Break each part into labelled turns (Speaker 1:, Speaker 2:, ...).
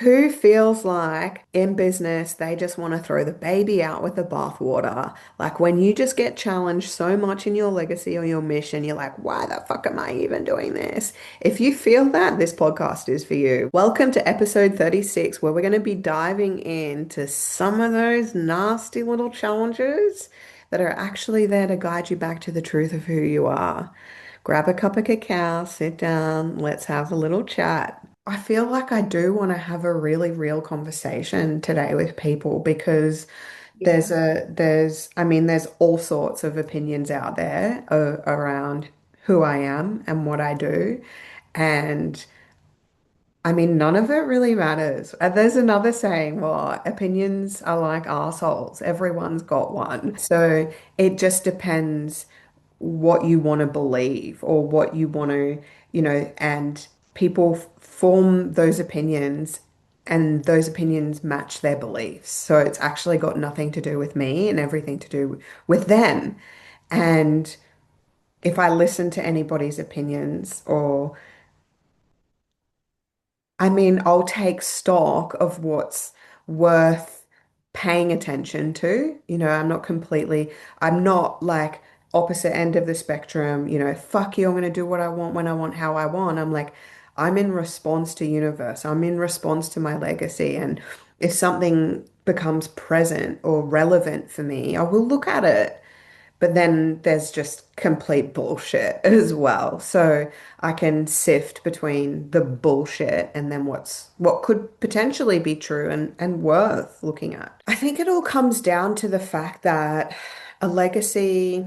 Speaker 1: Who feels like in business they just want to throw the baby out with the bathwater? Like when you just get challenged so much in your legacy or your mission, you're like, why the fuck am I even doing this? If you feel that, this podcast is for you. Welcome to episode 36, where we're going to be diving into some of those nasty little challenges that are actually there to guide you back to the truth of who you are. Grab a cup of cacao, sit down, let's have a little chat. I feel like I do want to have a really real conversation today with people because
Speaker 2: Yeah.
Speaker 1: there's all sorts of opinions out there around who I am and what I do. And I mean, none of it really matters. There's another saying, well, opinions are like assholes. Everyone's got one. So it just depends what you want to believe or what you want to, and people form those opinions and those opinions match their beliefs. So it's actually got nothing to do with me and everything to do with them. And if I listen to anybody's opinions or I mean, I'll take stock of what's worth paying attention to. I'm not like opposite end of the spectrum, fuck you, I'm going to do what I want, when I want, how I want. I'm like, I'm in response to universe. I'm in response to my legacy. And if something becomes present or relevant for me, I will look at it. But then there's just complete bullshit as well. So I can sift between the bullshit and then what could potentially be true and worth looking at. I think it all comes down to the fact that a legacy,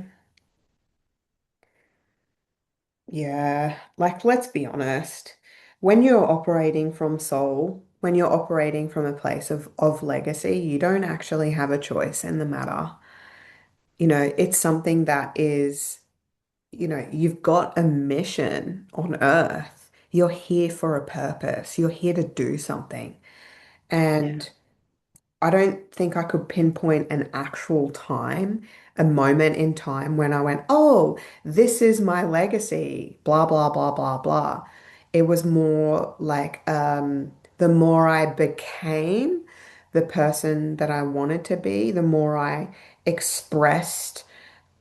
Speaker 1: yeah, like let's be honest, when you're operating from soul, when you're operating from a place of legacy, you don't actually have a choice in the matter. It's something that is you've got a mission on earth. You're here for a purpose. You're here to do something.
Speaker 2: Yeah.
Speaker 1: And I don't think I could pinpoint an actual time, a moment in time when I went, oh, this is my legacy, blah, blah, blah, blah, blah. It was more like the more I became the person that I wanted to be, the more I expressed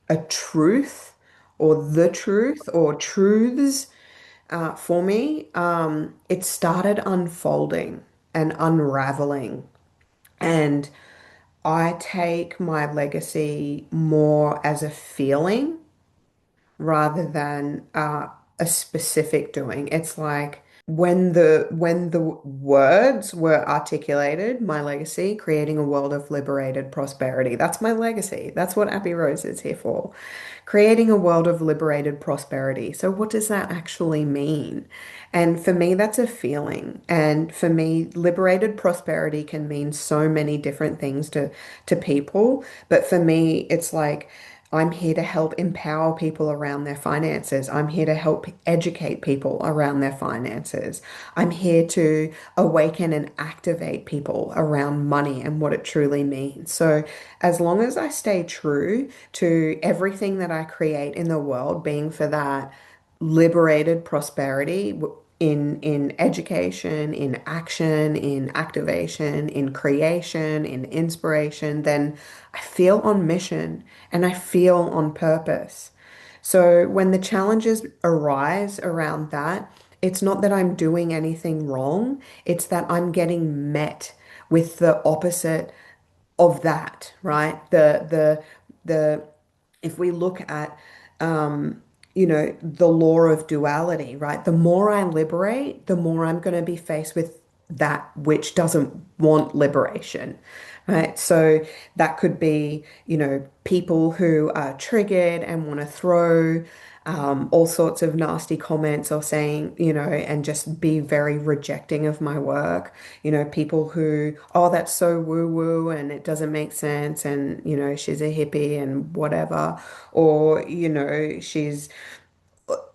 Speaker 1: a truth or the truth or truths for me, it started unfolding and unraveling. And I take my legacy more as a feeling rather than a specific doing. It's like when the words were articulated, my legacy, creating a world of liberated prosperity. That's my legacy. That's what Abbey Rose is here for. Creating a world of liberated prosperity. So what does that actually mean? And for me, that's a feeling. And for me, liberated prosperity can mean so many different things to people. But for me, it's like I'm here to help empower people around their finances. I'm here to help educate people around their finances. I'm here to awaken and activate people around money and what it truly means. So, as long as I stay true to everything that I create in the world, being for that liberated prosperity in education, in action, in activation, in creation, in inspiration, then I feel on mission and I feel on purpose. So when the challenges arise around that, it's not that I'm doing anything wrong, it's that I'm getting met with the opposite of that, right? The if we look at the law of duality, right? The more I liberate, the more I'm going to be faced with that which doesn't want liberation, right? So that could be, people who are triggered and want to throw all sorts of nasty comments or saying, and just be very rejecting of my work. People who, oh, that's so woo-woo and it doesn't make sense and, she's a hippie and whatever. Or,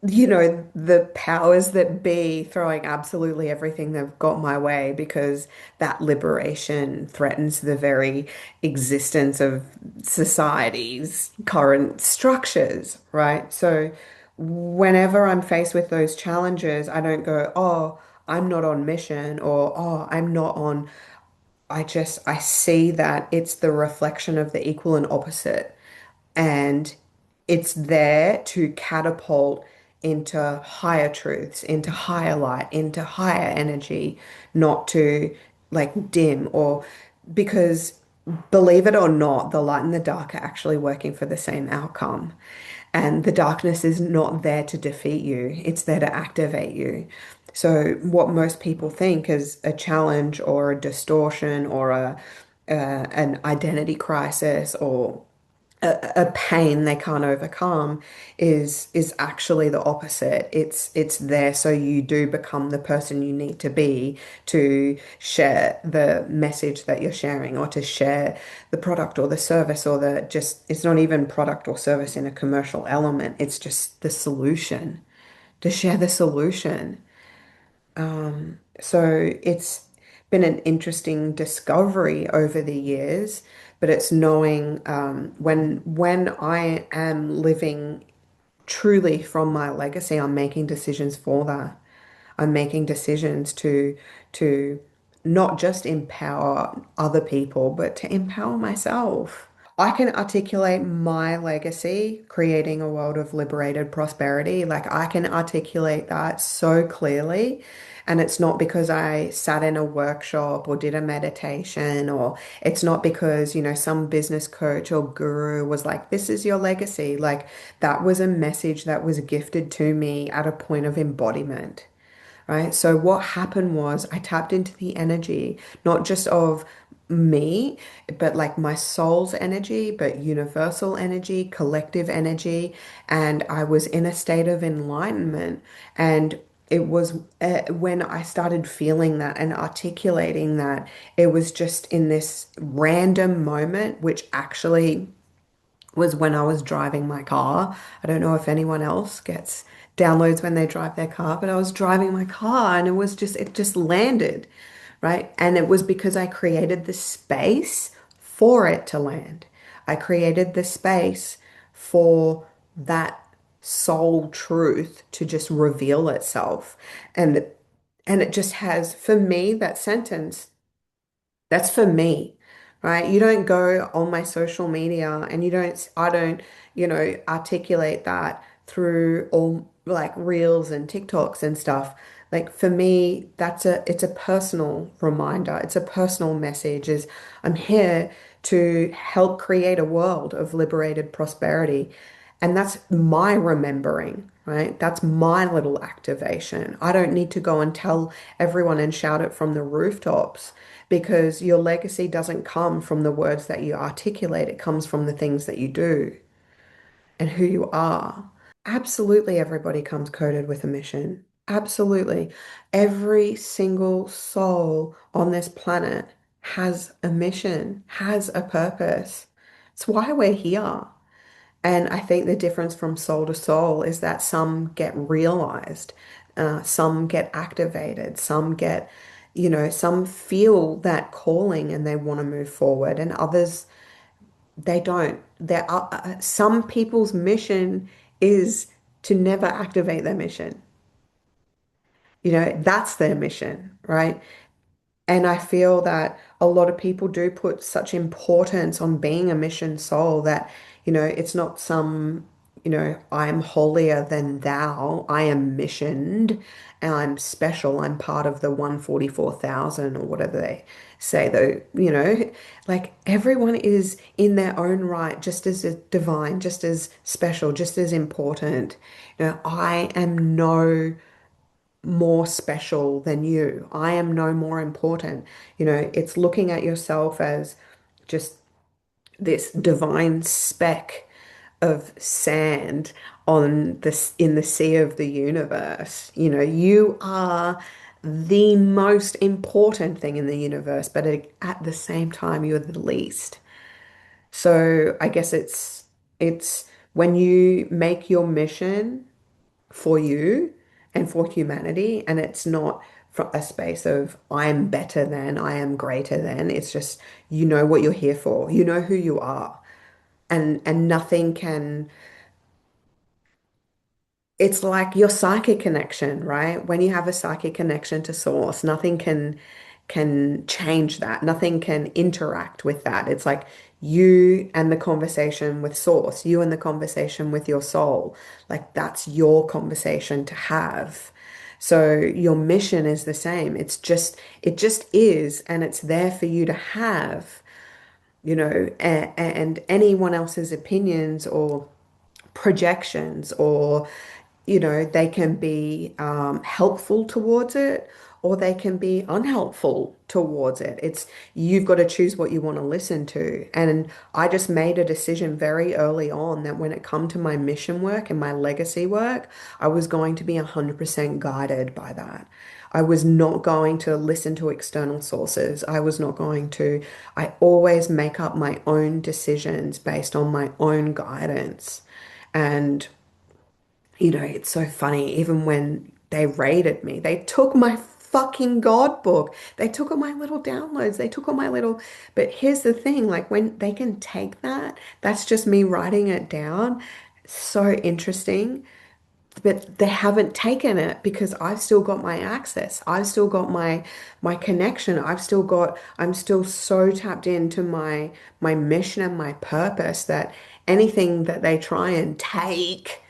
Speaker 1: the powers that be throwing absolutely everything they've got my way because that liberation threatens the very existence of society's current structures, right? So whenever I'm faced with those challenges, I don't go, oh, I'm not on mission, or oh, I'm not on. I see that it's the reflection of the equal and opposite. And it's there to catapult into higher truths, into higher light, into higher energy, not to like dim or because believe it or not, the light and the dark are actually working for the same outcome. And the darkness is not there to defeat you, it's there to activate you. So, what most people think is a challenge or a distortion or an identity crisis or a pain they can't overcome is actually the opposite. It's there so you do become the person you need to be to share the message that you're sharing or to share the product or the service or the just it's not even product or service in a commercial element. It's just the solution. To share the solution. So it's been an interesting discovery over the years, but it's knowing when I am living truly from my legacy, I'm making decisions for that. I'm making decisions to not just empower other people, but to empower myself. I can articulate my legacy, creating a world of liberated prosperity. Like I can articulate that so clearly. And it's not because I sat in a workshop or did a meditation, or it's not because, some business coach or guru was like, this is your legacy. Like that was a message that was gifted to me at a point of embodiment, right? So what happened was I tapped into the energy, not just of me, but like my soul's energy, but universal energy, collective energy. And I was in a state of enlightenment. And it was when I started feeling that and articulating that, it was just in this random moment, which actually was when I was driving my car. I don't know if anyone else gets downloads when they drive their car, but I was driving my car and it just landed, right? And it was because I created the space for it to land. I created the space for that soul truth to just reveal itself. And and it just has, for me, that sentence that's for me, right? You don't go on my social media and I don't, articulate that through all like reels and TikToks and stuff. Like for me, it's a personal reminder. It's a personal message is I'm here to help create a world of liberated prosperity. And that's my remembering, right? That's my little activation. I don't need to go and tell everyone and shout it from the rooftops because your legacy doesn't come from the words that you articulate, it comes from the things that you do and who you are. Absolutely, everybody comes coded with a mission. Absolutely. Every single soul on this planet has a mission, has a purpose. It's why we're here. And I think the difference from soul to soul is that some get realized, some get activated, some get, some feel that calling and they want to move forward, and others, they don't. There are some people's mission is to never activate their mission. That's their mission, right? And I feel that a lot of people do put such importance on being a mission soul that, it's not some, I am holier than thou. I am missioned and I'm special. I'm part of the 144,000 or whatever they say, though, like everyone is in their own right, just as divine, just as special, just as important. I am no more special than you. I am no more important. It's looking at yourself as just this divine speck of sand on this in the sea of the universe. You are the most important thing in the universe, but at the same time, you're the least. So I guess it's when you make your mission for you and for humanity. And it's not from a space of I'm better than, I am greater than. It's just you know what you're here for. You know who you are. And nothing can it's like your psychic connection, right? When you have a psychic connection to source, nothing can change that. Nothing can interact with that. It's like you and the conversation with source, you and the conversation with your soul. Like that's your conversation to have. So your mission is the same. It just is, and it's there for you to have, and anyone else's opinions or projections or they can be helpful towards it or they can be unhelpful towards it. It's you've got to choose what you want to listen to. And I just made a decision very early on that when it come to my mission work and my legacy work, I was going to be 100% guided by that. I was not going to listen to external sources. I was not going to, I always make up my own decisions based on my own guidance. And it's so funny, even when they raided me, they took my fucking God book. They took all my little downloads. They took all my little, but here's the thing, like when they can take that, that's just me writing it down. So interesting. But they haven't taken it because I've still got my access. I've still got my connection. I'm still so tapped into my mission and my purpose that anything that they try and take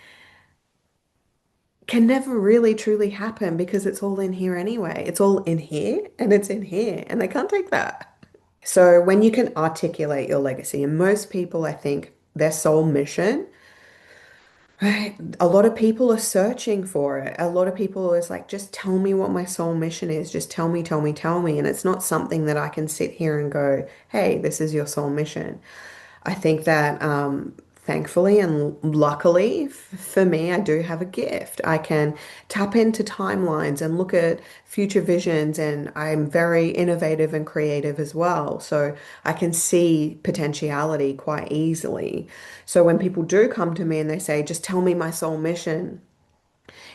Speaker 1: can never really truly happen because it's all in here anyway. It's all in here and it's in here, and they can't take that. So when you can articulate your legacy, and most people, I think, their soul mission, right? A lot of people are searching for it. A lot of people is like, just tell me what my soul mission is. Just tell me, tell me, tell me. And it's not something that I can sit here and go, hey, this is your soul mission. I think that thankfully and luckily for me, I do have a gift. I can tap into timelines and look at future visions, and I'm very innovative and creative as well. So I can see potentiality quite easily. So when people do come to me and they say, just tell me my soul mission,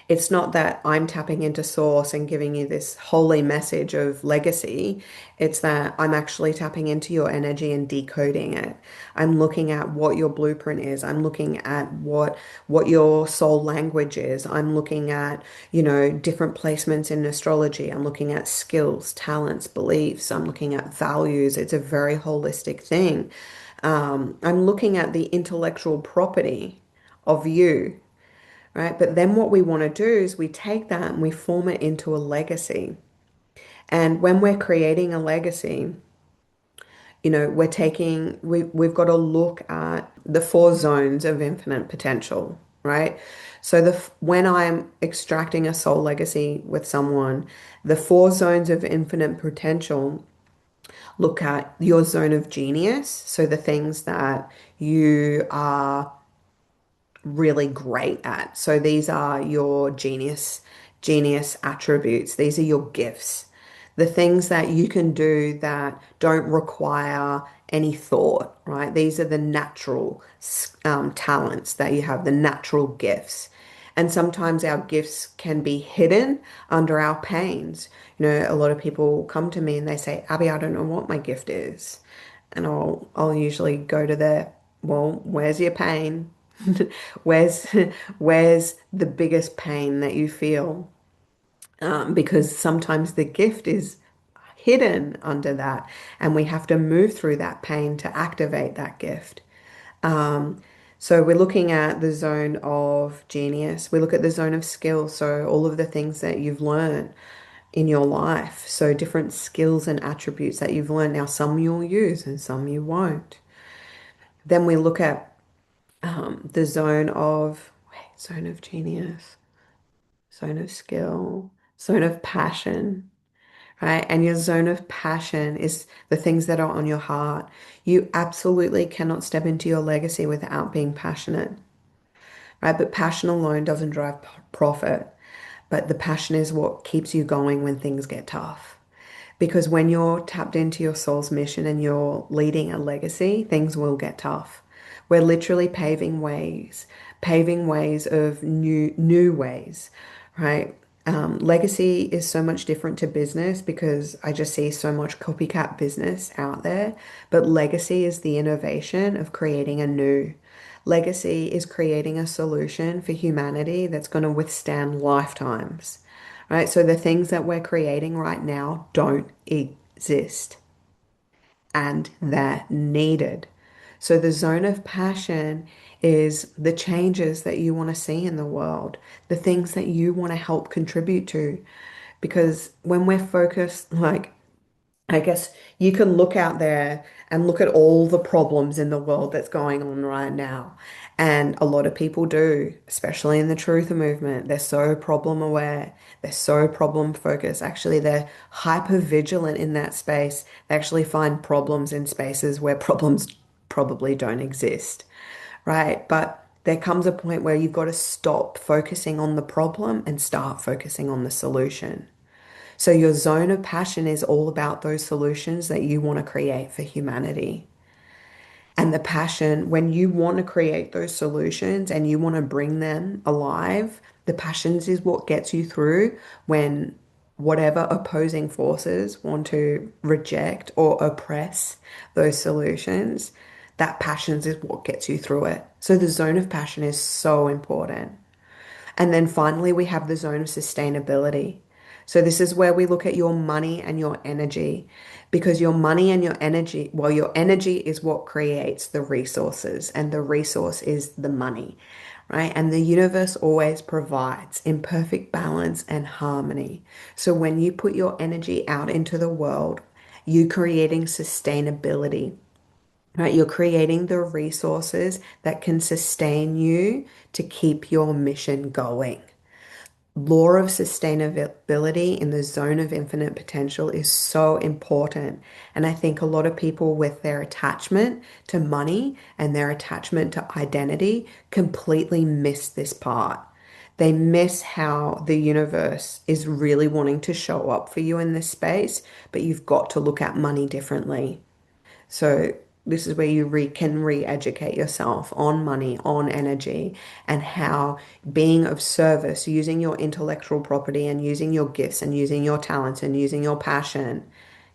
Speaker 1: it's not that I'm tapping into source and giving you this holy message of legacy. It's that I'm actually tapping into your energy and decoding it. I'm looking at what your blueprint is. I'm looking at what your soul language is. I'm looking at, different placements in astrology. I'm looking at skills, talents, beliefs. I'm looking at values. It's a very holistic thing. I'm looking at the intellectual property of you, right? But then what we want to do is we take that and we form it into a legacy. And when we're creating a legacy, we've got to look at the four zones of infinite potential, right? So when I'm extracting a soul legacy with someone, the four zones of infinite potential look at your zone of genius. So the things that you are really great at. So these are your genius attributes. These are your gifts. The things that you can do that don't require any thought, right? These are the natural talents that you have, the natural gifts. And sometimes our gifts can be hidden under our pains. A lot of people come to me and they say, Abby, I don't know what my gift is. And I'll usually go to well, where's your pain? Where's where's the biggest pain that you feel? Because sometimes the gift is hidden under that, and we have to move through that pain to activate that gift. Um, so we're looking at the zone of genius. We look at the zone of skill. So all of the things that you've learned in your life. So different skills and attributes that you've learned. Now, some you'll use and some you won't. Then we look at the zone of genius, zone of skill, zone of passion, right? And your zone of passion is the things that are on your heart. You absolutely cannot step into your legacy without being passionate, right? But passion alone doesn't drive profit, but the passion is what keeps you going when things get tough. Because when you're tapped into your soul's mission and you're leading a legacy, things will get tough. We're literally paving ways of new ways, right? Legacy is so much different to business because I just see so much copycat business out there. But legacy is the innovation of creating a new. Legacy is creating a solution for humanity that's going to withstand lifetimes, right? So the things that we're creating right now don't exist and they're needed. So the zone of passion is the changes that you want to see in the world, the things that you want to help contribute to. Because when we're focused, like I guess you can look out there and look at all the problems in the world that's going on right now. And a lot of people do, especially in the truth movement. They're so problem aware. They're so problem focused. Actually, they're hyper vigilant in that space. They actually find problems in spaces where problems probably don't exist, right? But there comes a point where you've got to stop focusing on the problem and start focusing on the solution. So your zone of passion is all about those solutions that you want to create for humanity. And the passion, when you want to create those solutions and you want to bring them alive, the passions is what gets you through when whatever opposing forces want to reject or oppress those solutions. That passions is what gets you through it. So the zone of passion is so important. And then finally, we have the zone of sustainability. So this is where we look at your money and your energy, because your money and your energy, well, your energy is what creates the resources, and the resource is the money, right? And the universe always provides in perfect balance and harmony. So when you put your energy out into the world, you're creating sustainability. Right, you're creating the resources that can sustain you to keep your mission going. Law of sustainability in the zone of infinite potential is so important. And I think a lot of people with their attachment to money and their attachment to identity completely miss this part. They miss how the universe is really wanting to show up for you in this space, but you've got to look at money differently. So this is where you can re-educate yourself on money, on energy, and how being of service, using your intellectual property and using your gifts and using your talents and using your passion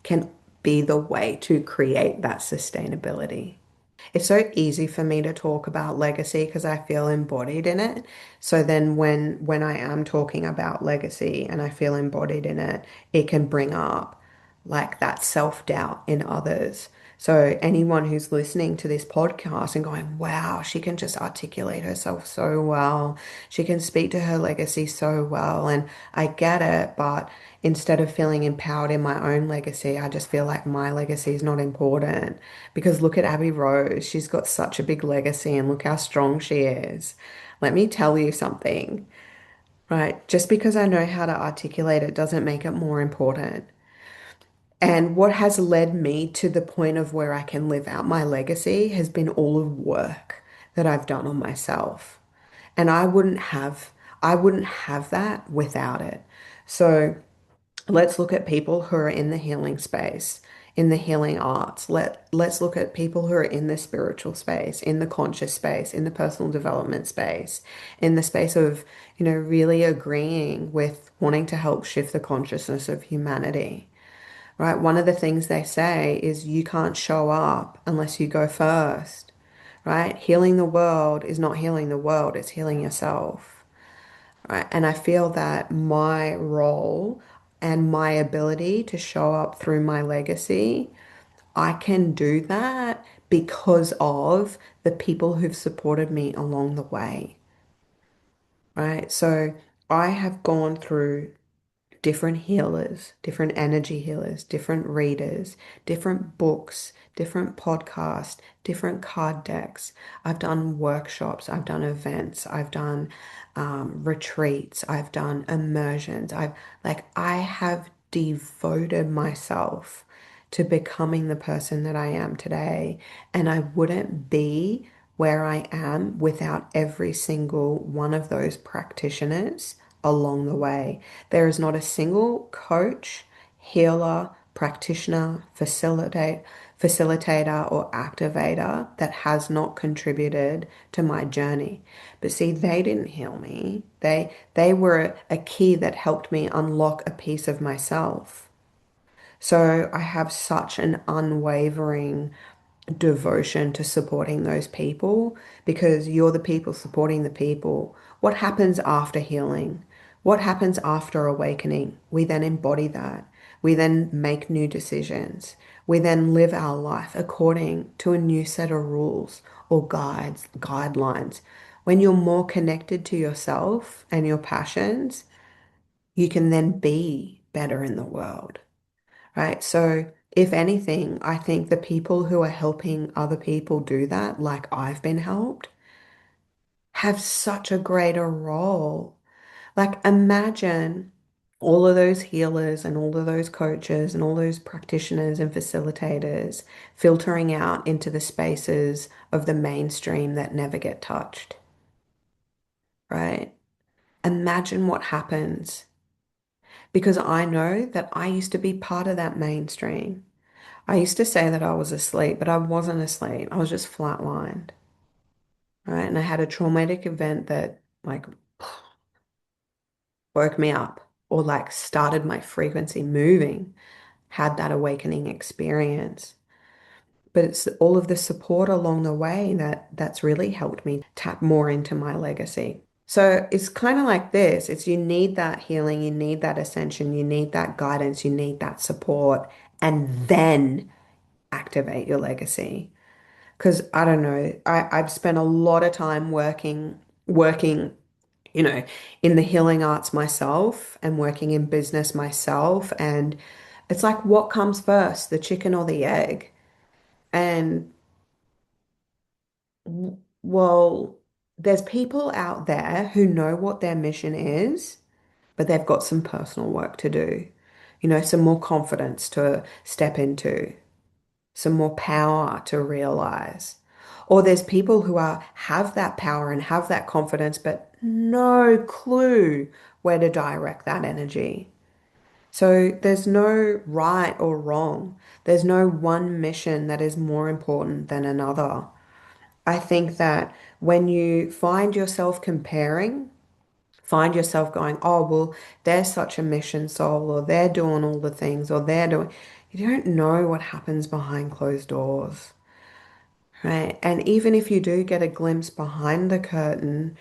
Speaker 1: can be the way to create that sustainability. It's so easy for me to talk about legacy because I feel embodied in it. So then when I am talking about legacy and I feel embodied in it, it can bring up like that self-doubt in others. So anyone who's listening to this podcast and going, wow, she can just articulate herself so well. She can speak to her legacy so well. And I get it, but instead of feeling empowered in my own legacy, I just feel like my legacy is not important. Because look at Abby Rose. She's got such a big legacy and look how strong she is. Let me tell you something, right? Just because I know how to articulate it doesn't make it more important. And what has led me to the point of where I can live out my legacy has been all of work that I've done on myself. And I wouldn't have that without it. So let's look at people who are in the healing space, in the healing arts. Let's look at people who are in the spiritual space, in the conscious space, in the personal development space, in the space of, really agreeing with wanting to help shift the consciousness of humanity. Right? One of the things they say is you can't show up unless you go first. Right? Healing the world is not healing the world, it's healing yourself. Right? And I feel that my role and my ability to show up through my legacy, I can do that because of the people who've supported me along the way. Right? So I have gone through different healers, different energy healers, different readers, different books, different podcasts, different card decks. I've done workshops, I've done events, I've done retreats, I've done immersions. I have devoted myself to becoming the person that I am today, and I wouldn't be where I am without every single one of those practitioners along the way. There is not a single coach, healer, practitioner, facilitator, or activator that has not contributed to my journey. But see, they didn't heal me. They were a key that helped me unlock a piece of myself. So I have such an unwavering devotion to supporting those people because you're the people supporting the people. What happens after healing? What happens after awakening? We then embody that. We then make new decisions. We then live our life according to a new set of rules or guidelines. When you're more connected to yourself and your passions, you can then be better in the world, right? So, if anything, I think the people who are helping other people do that, like I've been helped, have such a greater role. Like, imagine all of those healers and all of those coaches and all those practitioners and facilitators filtering out into the spaces of the mainstream that never get touched, right? Imagine what happens because I know that I used to be part of that mainstream. I used to say that I was asleep, but I wasn't asleep. I was just flatlined, right? And I had a traumatic event that like woke me up or like started my frequency moving, had that awakening experience. But it's all of the support along the way that's really helped me tap more into my legacy. So it's kind of like this. It's you need that healing, you need that ascension, you need that guidance, you need that support, and then activate your legacy. Because I don't know, I've spent a lot of time working, you know, in the healing arts myself and working in business myself. And it's like, what comes first, the chicken or the egg? And well, there's people out there who know what their mission is, but they've got some personal work to do, some more confidence to step into, some more power to realize. Or there's people who have that power and have that confidence, but no clue where to direct that energy. So there's no right or wrong. There's no one mission that is more important than another. I think that when you find yourself comparing, find yourself going, oh, well, they're such a mission soul, or they're doing all the things, or they're doing, you don't know what happens behind closed doors, right? And even if you do get a glimpse behind the curtain,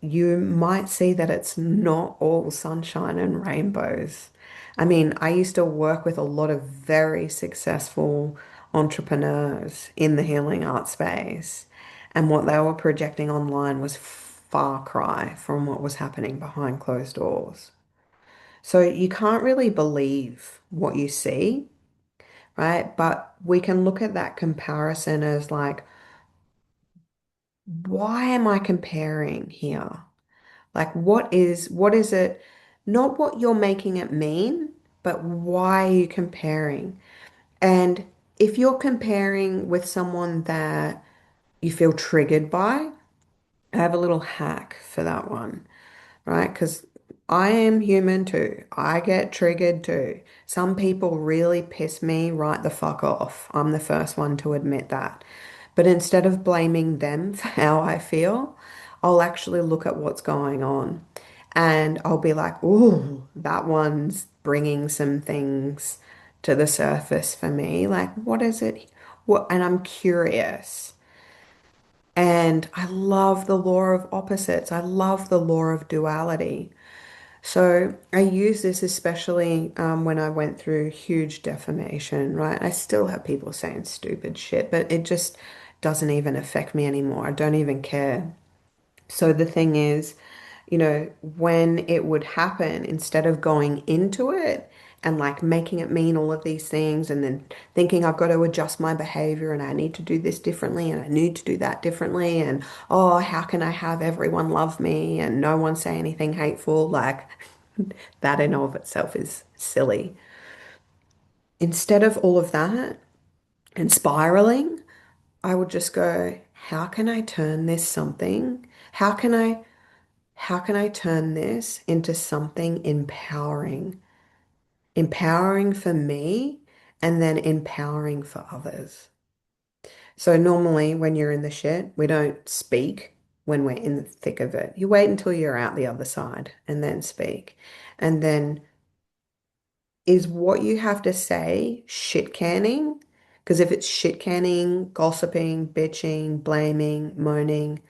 Speaker 1: you might see that it's not all sunshine and rainbows. I mean, I used to work with a lot of very successful entrepreneurs in the healing art space, and what they were projecting online was far cry from what was happening behind closed doors. So you can't really believe what you see, right? But we can look at that comparison as like, why am I comparing here? Like, what is it? Not what you're making it mean, but why are you comparing? And if you're comparing with someone that you feel triggered by, I have a little hack for that one, right? Because I am human too. I get triggered too. Some people really piss me right the fuck off. I'm the first one to admit that. But instead of blaming them for how I feel, I'll actually look at what's going on. And I'll be like, ooh, that one's bringing some things to the surface for me. Like, what is it? What? And I'm curious. And I love the law of opposites. I love the law of duality. So I use this especially when I went through huge defamation, right? I still have people saying stupid shit, but it just doesn't even affect me anymore. I don't even care. So the thing is, when it would happen, instead of going into it and like making it mean all of these things and then thinking I've got to adjust my behavior and I need to do this differently and I need to do that differently and oh, how can I have everyone love me and no one say anything hateful? Like that in of itself is silly. Instead of all of that and spiraling, I would just go, how can I turn this something? How can I turn this into something empowering? Empowering for me and then empowering for others. So normally when you're in the shit, we don't speak when we're in the thick of it. You wait until you're out the other side and then speak. And then is what you have to say shit canning? Because if it's shit canning, gossiping, bitching, blaming, moaning,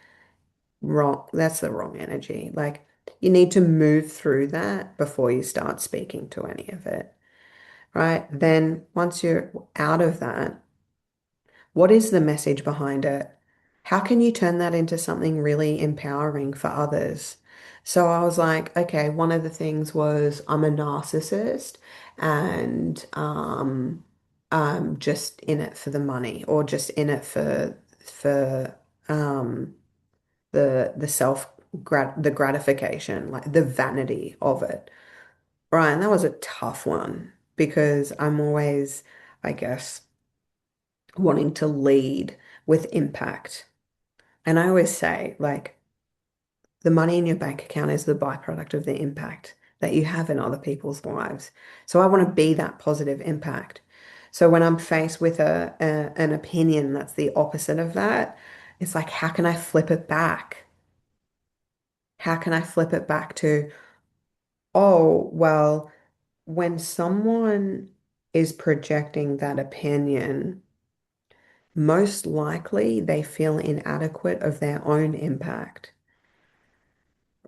Speaker 1: wrong, that's the wrong energy. Like you need to move through that before you start speaking to any of it, right? Then once you're out of that, what is the message behind it? How can you turn that into something really empowering for others? So I was like, okay, one of the things was I'm a narcissist and I'm just in it for the money or just in it for um the the gratification, like the vanity of it. Right, and that was a tough one because I'm always, I guess, wanting to lead with impact. And I always say, like, the money in your bank account is the byproduct of the impact that you have in other people's lives. So I want to be that positive impact. So when I'm faced with an opinion that's the opposite of that, it's like, how can I flip it back? How can I flip it back to, oh, well, when someone is projecting that opinion, most likely they feel inadequate of their own impact,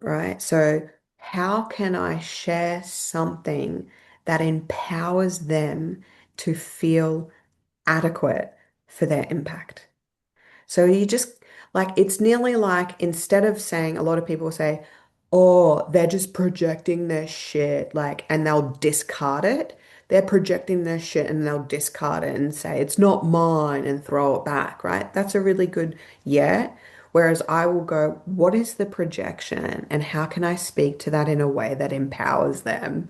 Speaker 1: right? So, how can I share something that empowers them to feel adequate for their impact? So you just like it's nearly like instead of saying a lot of people say, oh, they're just projecting their shit, like, and they'll discard it. They're projecting their shit and they'll discard it and say, it's not mine and throw it back, right? That's a really good yeah. Whereas I will go, what is the projection and how can I speak to that in a way that empowers them?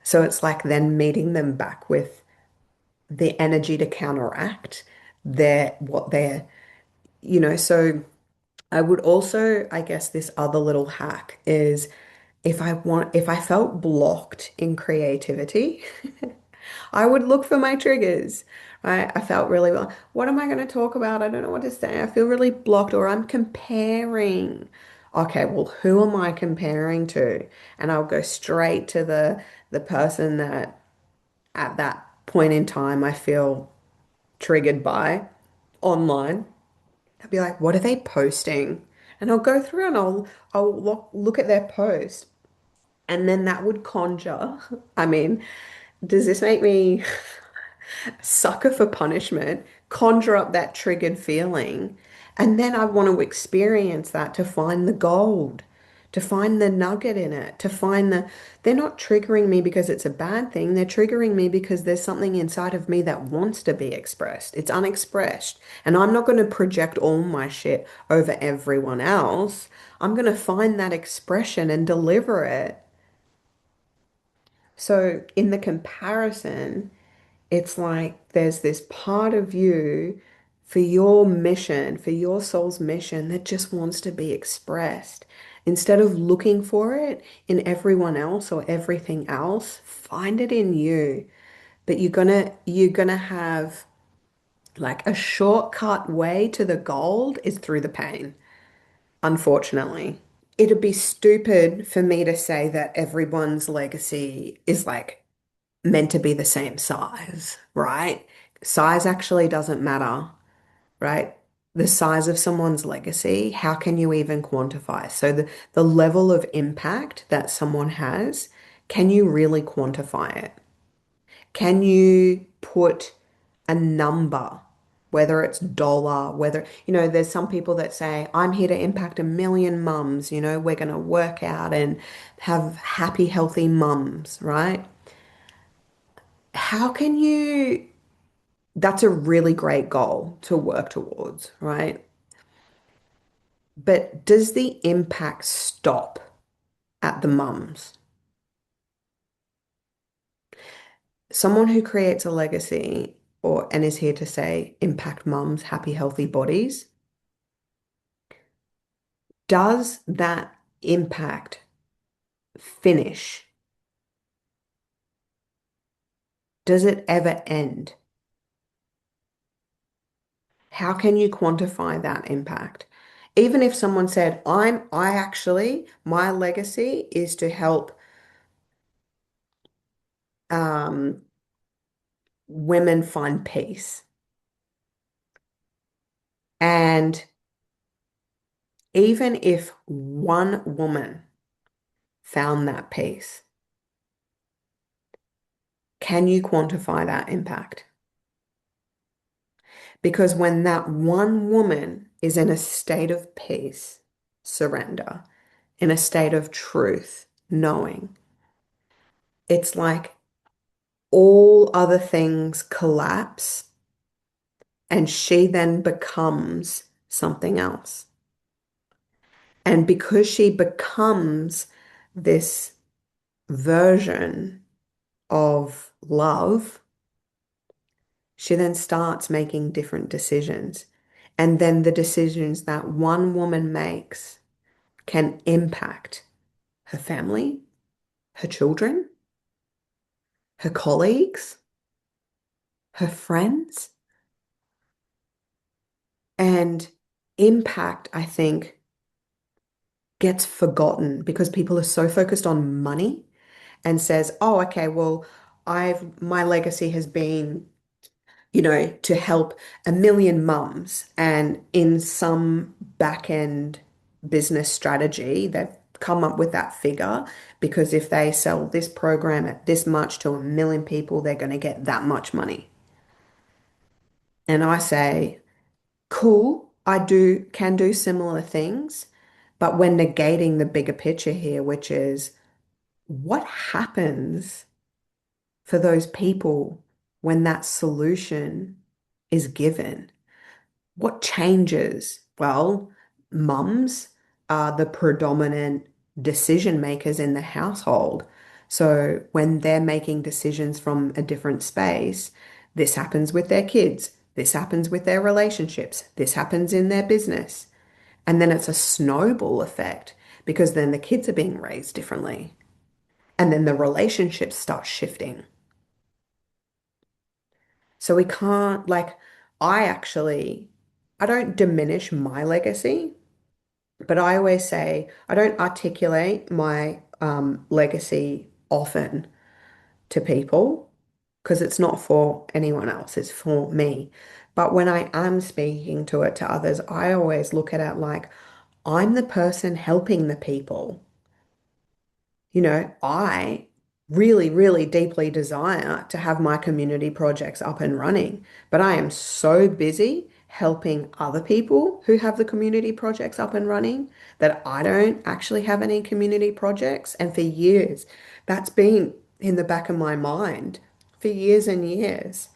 Speaker 1: So it's like then meeting them back with the energy to counteract what they're so I would also, I guess, this other little hack is if I felt blocked in creativity, I would look for my triggers, right? I felt really well. What am I going to talk about? I don't know what to say. I feel really blocked, or I'm comparing. Okay, well, who am I comparing to? And I'll go straight to the person that at that point in time I feel triggered by online. I'll be like, what are they posting? And I'll go through and I'll look at their post. And then that would conjure. I mean, does this make me a sucker for punishment? Conjure up that triggered feeling. And then I want to experience that to find the gold, to find the nugget in it, to find they're not triggering me because it's a bad thing. They're triggering me because there's something inside of me that wants to be expressed. It's unexpressed. And I'm not going to project all my shit over everyone else. I'm going to find that expression and deliver it. So in the comparison, it's like there's this part of you for your mission, for your soul's mission that just wants to be expressed. Instead of looking for it in everyone else or everything else, find it in you. But you're gonna have like a shortcut way to the gold is through the pain, unfortunately. It'd be stupid for me to say that everyone's legacy is like meant to be the same size, right? Size actually doesn't matter, right? The size of someone's legacy, how can you even quantify? So the level of impact that someone has, can you really quantify it? Can you put a number, whether it's dollar, whether, there's some people that say, I'm here to impact 1 million mums, we're going to work out and have happy, healthy mums, right? How can you That's a really great goal to work towards, right? But does the impact stop at the mums? Someone who creates a legacy and is here to say impact mums, happy, healthy bodies, does that impact finish? Does it ever end? How can you quantify that impact? Even if someone said, my legacy is to help um, women find peace. And even if one woman found that peace, can you quantify that impact? Because when that one woman is in a state of peace, surrender, in a state of truth, knowing, it's like all other things collapse and she then becomes something else. And because she becomes this version of love, she then starts making different decisions. And then the decisions that one woman makes can impact her family, her children, her colleagues, her friends, and impact, I think, gets forgotten because people are so focused on money and says, oh, okay, well, my legacy has been, to help a million mums. And in some back end business strategy, they've come up with that figure because if they sell this program at this much to a million people, they're going to get that much money. And I say, cool, can do similar things, but we're negating the bigger picture here, which is what happens for those people when that solution is given? What changes? Well, mums are the predominant decision makers in the household. So when they're making decisions from a different space, this happens with their kids, this happens with their relationships, this happens in their business. And then it's a snowball effect because then the kids are being raised differently. And then the relationships start shifting. So we can't, like, I don't diminish my legacy, but I always say I don't articulate my legacy often to people because it's not for anyone else, it's for me. But when I am speaking to it to others, I always look at it like I'm the person helping the people. I really, really deeply desire to have my community projects up and running, but I am so busy helping other people who have the community projects up and running that I don't actually have any community projects. And for years, that's been in the back of my mind for years and years.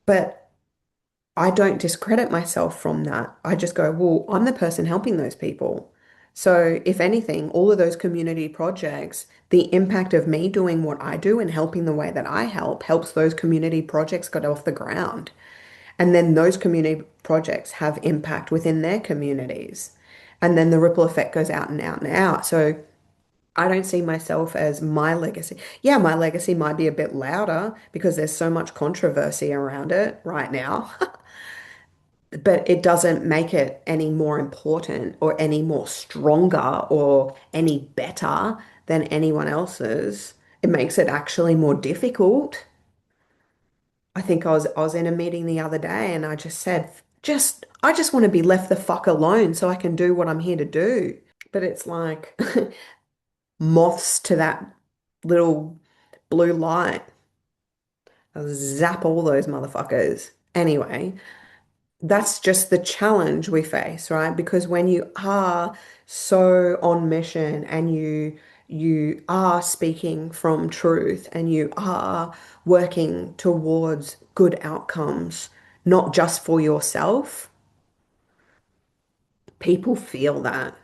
Speaker 1: But I don't discredit myself from that. I just go, well, I'm the person helping those people. So, if anything, all of those community projects, the impact of me doing what I do and helping the way that I help helps those community projects get off the ground. And then those community projects have impact within their communities. And then the ripple effect goes out and out and out. So, I don't see myself as my legacy. Yeah, my legacy might be a bit louder because there's so much controversy around it right now. But it doesn't make it any more important or any more stronger or any better than anyone else's. It makes it actually more difficult. I was in a meeting the other day and I just said, I just want to be left the fuck alone so I can do what I'm here to do. But it's like moths to that little blue light. I'll zap all those motherfuckers. Anyway, that's just the challenge we face, right? Because when you are so on mission and you are speaking from truth and you are working towards good outcomes, not just for yourself, people feel that.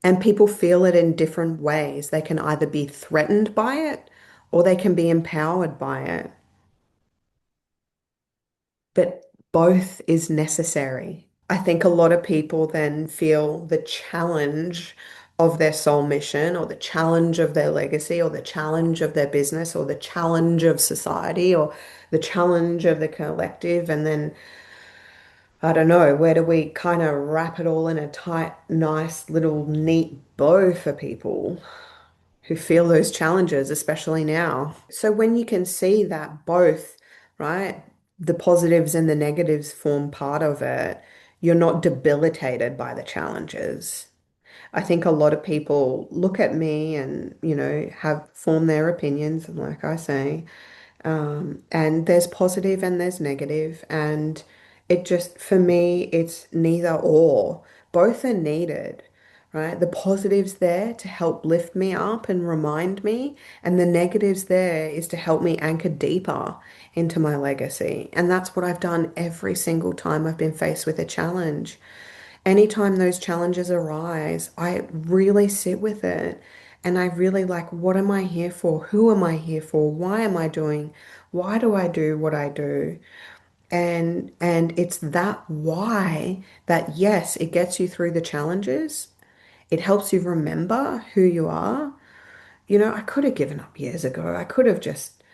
Speaker 1: And people feel it in different ways. They can either be threatened by it or they can be empowered by it. But both is necessary. I think a lot of people then feel the challenge of their soul mission or the challenge of their legacy or the challenge of their business or the challenge of society or the challenge of the collective. And then, I don't know, where do we kind of wrap it all in a tight, nice little neat bow for people who feel those challenges, especially now? So when you can see that both, right? the positives and the negatives form part of it, you're not debilitated by the challenges. I think a lot of people look at me and, have formed their opinions, and like I say, and there's positive and there's negative, and it just, for me, it's neither or. Both are needed, right? The positives there to help lift me up and remind me, and the negatives there is to help me anchor deeper into my legacy. And that's what I've done every single time I've been faced with a challenge. Anytime those challenges arise, I really sit with it and I really like, what am I here for? Who am I here for? Why am I doing? Why do I do what I do? And it's that why that yes, it gets you through the challenges. It helps you remember who you are. I could have given up years ago. I could have just,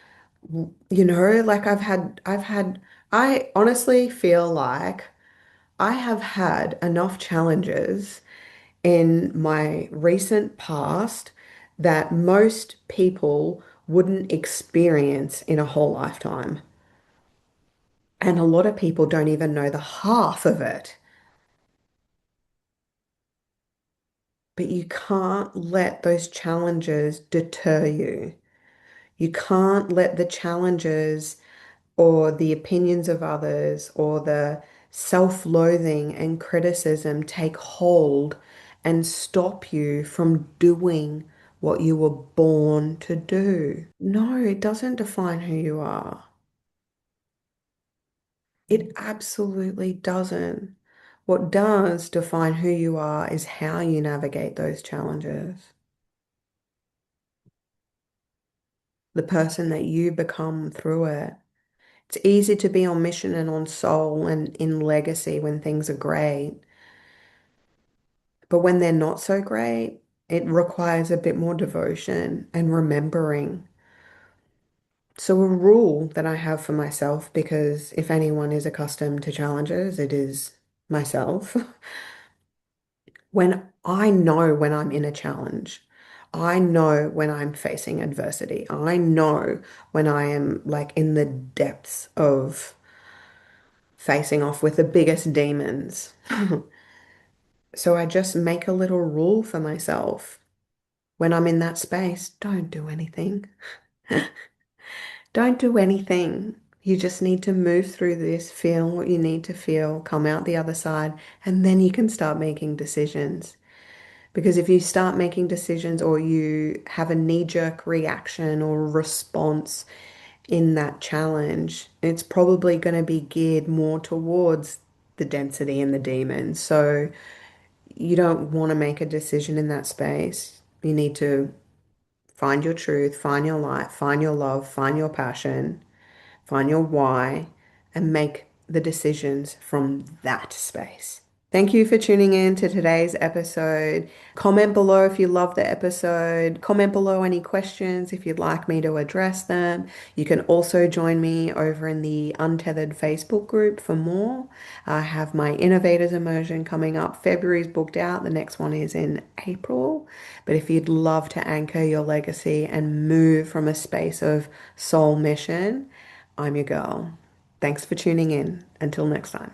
Speaker 1: like I honestly feel like I have had enough challenges in my recent past that most people wouldn't experience in a whole lifetime. And a lot of people don't even know the half of it. But you can't let those challenges deter you. You can't let the challenges or the opinions of others or the self-loathing and criticism take hold and stop you from doing what you were born to do. No, it doesn't define who you are. It absolutely doesn't. What does define who you are is how you navigate those challenges. The person that you become through it. It's easy to be on mission and on soul and in legacy when things are great. But when they're not so great, it requires a bit more devotion and remembering. So, a rule that I have for myself, because if anyone is accustomed to challenges, it is myself. When I know when I'm in a challenge, I know when I'm facing adversity, I know when I am like in the depths of facing off with the biggest demons. So, I just make a little rule for myself. When I'm in that space, don't do anything. Don't do anything. You just need to move through this, feel what you need to feel, come out the other side, and then you can start making decisions. Because if you start making decisions or you have a knee-jerk reaction or response in that challenge, it's probably going to be geared more towards the density and the demons. So you don't want to make a decision in that space. You need to find your truth, find your light, find your love, find your passion, find your why, and make the decisions from that space. Thank you for tuning in to today's episode. Comment below if you love the episode. Comment below any questions if you'd like me to address them. You can also join me over in the Untethered Facebook group for more. I have my Innovators Immersion coming up. February's booked out. The next one is in April. But if you'd love to anchor your legacy and move from a space of soul mission, I'm your girl. Thanks for tuning in. Until next time.